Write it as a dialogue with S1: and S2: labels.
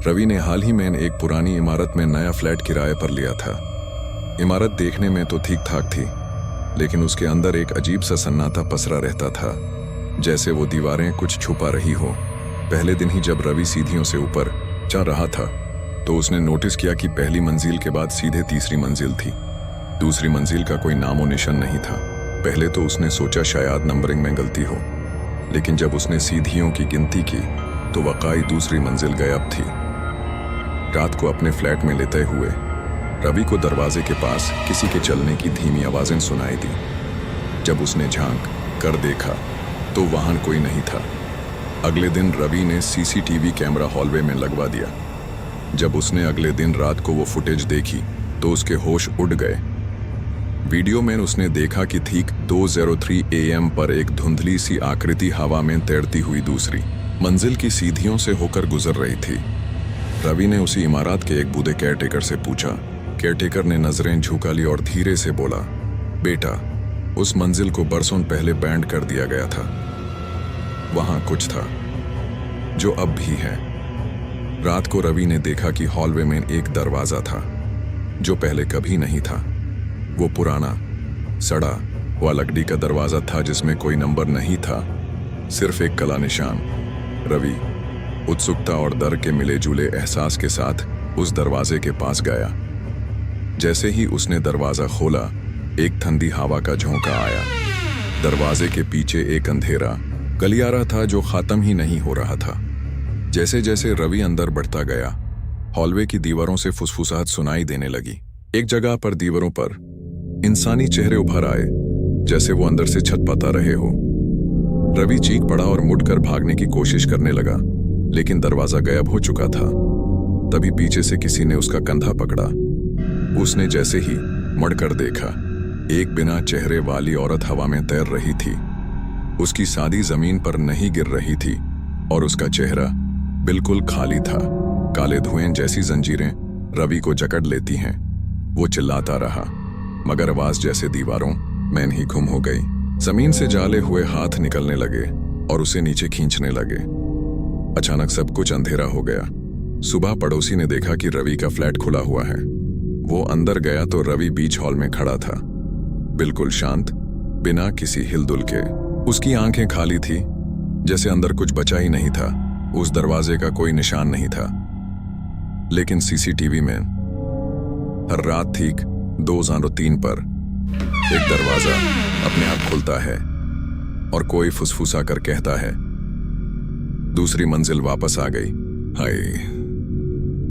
S1: रवि ने हाल ही में एक पुरानी इमारत में नया फ्लैट किराए पर लिया था। इमारत देखने में तो ठीक ठाक थी, लेकिन उसके अंदर एक अजीब सा सन्नाटा पसरा रहता था, जैसे वो दीवारें कुछ छुपा रही हो। पहले दिन ही जब रवि सीढ़ियों से ऊपर चढ़ रहा था तो उसने नोटिस किया कि पहली मंजिल के बाद सीधे तीसरी मंजिल थी। दूसरी मंजिल का कोई नामो निशान नहीं था। पहले तो उसने सोचा शायद नंबरिंग में गलती हो, लेकिन जब उसने सीढ़ियों की गिनती की तो वाकई दूसरी मंजिल गायब थी। रात को अपने फ्लैट में लेटे हुए रवि को दरवाजे के पास किसी के चलने की धीमी आवाजें सुनाई दी। जब उसने झांक कर देखा तो वहां कोई नहीं था। अगले दिन रवि ने सीसीटीवी कैमरा हॉलवे में लगवा दिया। जब उसने अगले दिन रात को वो फुटेज देखी तो उसके होश उड़ गए। वीडियो में उसने देखा कि ठीक 2:03 AM पर एक धुंधली सी आकृति हवा में तैरती हुई दूसरी मंजिल की सीढ़ियों से होकर गुजर रही थी। रवि ने उसी इमारत के एक बूढ़े केयरटेकर से पूछा। केयरटेकर ने नजरें झुका ली और धीरे से बोला, बेटा, उस मंजिल को बरसों पहले बैंड कर दिया गया था। वहां कुछ था जो अब भी है। रात को रवि ने देखा कि हॉलवे में एक दरवाजा था जो पहले कभी नहीं था। वो पुराना सड़ा हुआ लकड़ी का दरवाजा था जिसमें कोई नंबर नहीं था, सिर्फ एक काला निशान। रवि उत्सुकता और डर के मिले जुले एहसास के साथ उस दरवाजे के पास गया। जैसे ही उसने दरवाजा खोला, एक ठंडी हवा का झोंका आया। दरवाजे के पीछे एक अंधेरा गलियारा था जो खत्म ही नहीं हो रहा था। जैसे जैसे रवि अंदर बढ़ता गया, हॉलवे की दीवारों से फुसफुसाहट सुनाई देने लगी। एक जगह पर दीवारों पर इंसानी चेहरे उभर आए, जैसे वो अंदर से छटपटा रहे हो। रवि चीख पड़ा और मुड़कर भागने की कोशिश करने लगा, लेकिन दरवाजा गायब हो चुका था। तभी पीछे से किसी ने उसका कंधा पकड़ा। उसने जैसे ही मुड़कर देखा, एक बिना चेहरे वाली औरत हवा में तैर रही थी। उसकी सादी जमीन पर नहीं गिर रही थी और उसका चेहरा बिल्कुल खाली था। काले धुएं जैसी जंजीरें रवि को जकड़ लेती हैं। वो चिल्लाता रहा, मगर आवाज जैसे दीवारों में ही गुम हो गई। जमीन से जाले हुए हाथ निकलने लगे और उसे नीचे खींचने लगे। अचानक सब कुछ अंधेरा हो गया। सुबह पड़ोसी ने देखा कि रवि का फ्लैट खुला हुआ है। वो अंदर गया तो रवि बीच हॉल में खड़ा था, बिल्कुल शांत, बिना किसी हिलदुल के। उसकी आंखें खाली थी, जैसे अंदर कुछ बचा ही नहीं था। उस दरवाजे का कोई निशान नहीं था, लेकिन सीसीटीवी में हर रात ठीक 2:03 पर एक दरवाजा अपने आप खुलता है और कोई फुसफुसा कर कहता है, दूसरी मंजिल वापस आ गई। हाय।